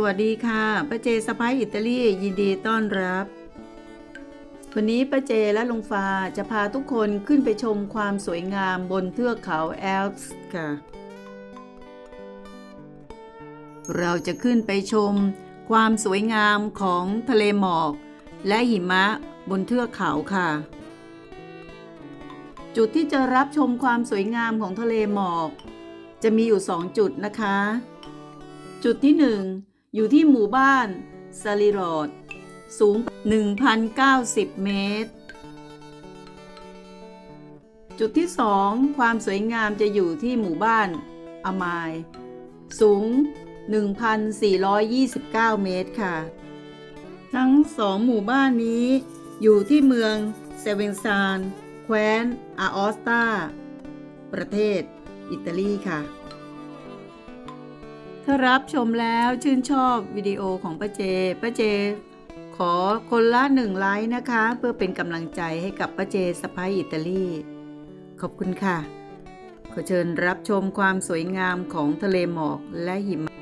วัสดีค่ะป้าเจสะใภ้อิตาลียินดีต้อนรับวันนี้ป้าเจและลุงฟ้าจะพาทุกคนขึ้นไปชมความสวยงามบนเทือกเขาแอลป์ค่ะเราจะขึ้นไปชมความสวยงามของทะเลหมอกและหิมะบนเทือกเขาค่ะจุดที่จะรับชมความสวยงามของทะเลหมอกจะมีอยู่2จุดนะคะจุดที่1อยู่ที่หมู่บ้านซาลิโรดสูง 1,090 เมตรจุดที่2ความสวยงามจะอยู่ที่หมู่บ้านอามายสูง 1,429 เมตรค่ะทั้ง2หมู่บ้านนี้อยู่ที่เมืองเซเวนซานแคว้นอาออสตาประเทศอิตาลีค่ะถ้ารับชมแล้วชื่นชอบวิดีโอของป้าเจขอคนละ1 ไลค์นะคะเพื่อเป็นกำลังใจให้กับป้าเจสะใภ้อิตาลีขอบคุณค่ะขอเชิญรับชมความสวยงามของทะเลหมอกและหิมะ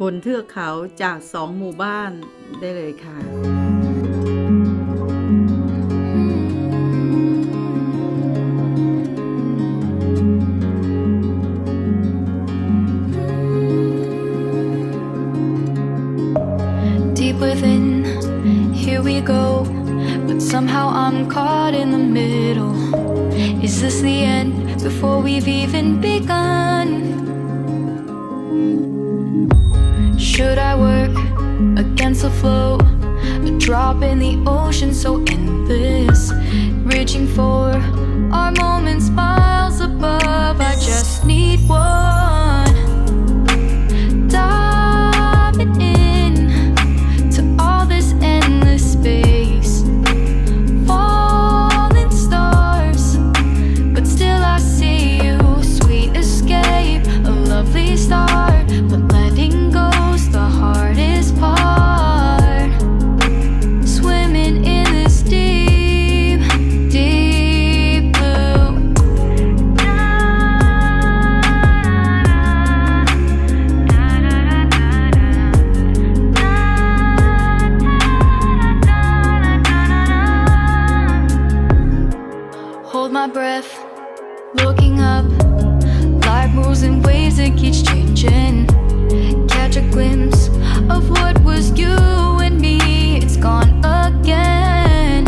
บนเทือกเขาจาก2 หมู่บ้านได้เลยค่ะWithin, here we go, but somehow I'm caught in the middle. Is this the end before we've even begun? Should I work against the flow? A drop in the ocean so endless, reaching for our moments miles above. I just need one. Diving in to all this endless space, falling stars, but still I see you. Sweet escape, a lovely start, but letting go's the hardest part. Swimming in this deep, deep blue. Hold my breath, looking up. Life moves in waves that keeps changing. Catch a glimpse of what was you and me. It's gone again.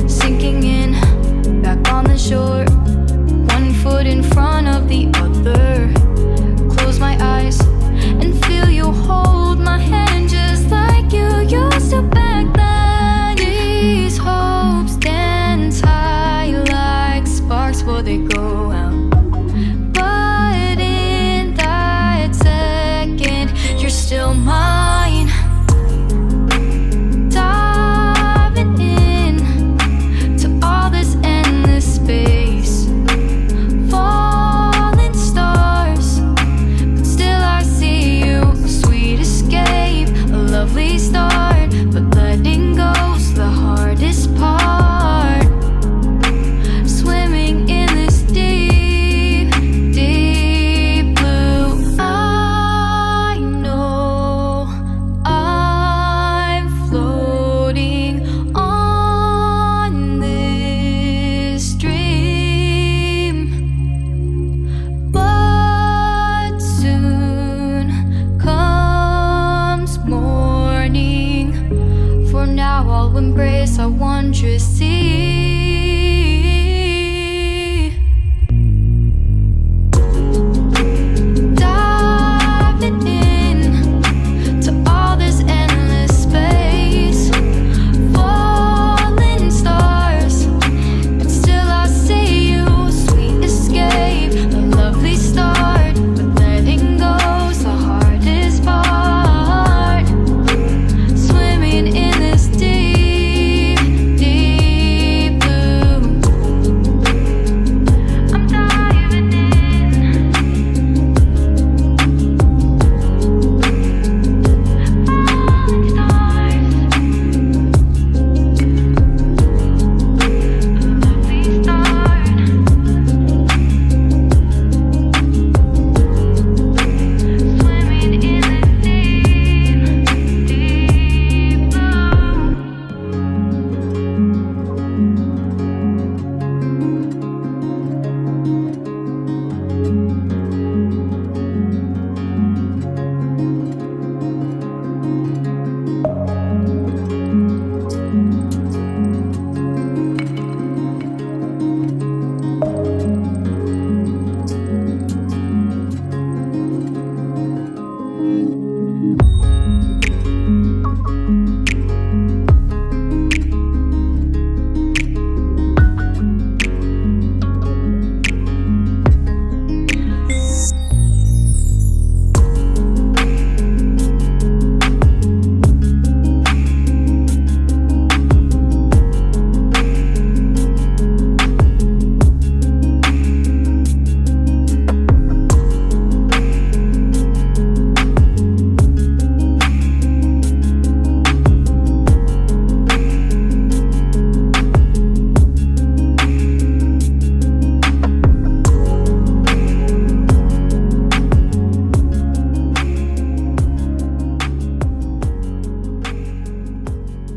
Sinking in, back on the shore. 1 foot in front of the other. Close my eyes and feel you hold my hand just like you used to back then. These hopes dance high like sparks before they go out. But in that second, you're still mine. Diving in to all this endless space, falling stars, but still I see you. A sweet escape, a lovely start, but letting go's the hardest part. Swimming in this deep, deep blue. I know I'm floating on this dream, but soon comes morning. For now I'll embrace our wondrous sea.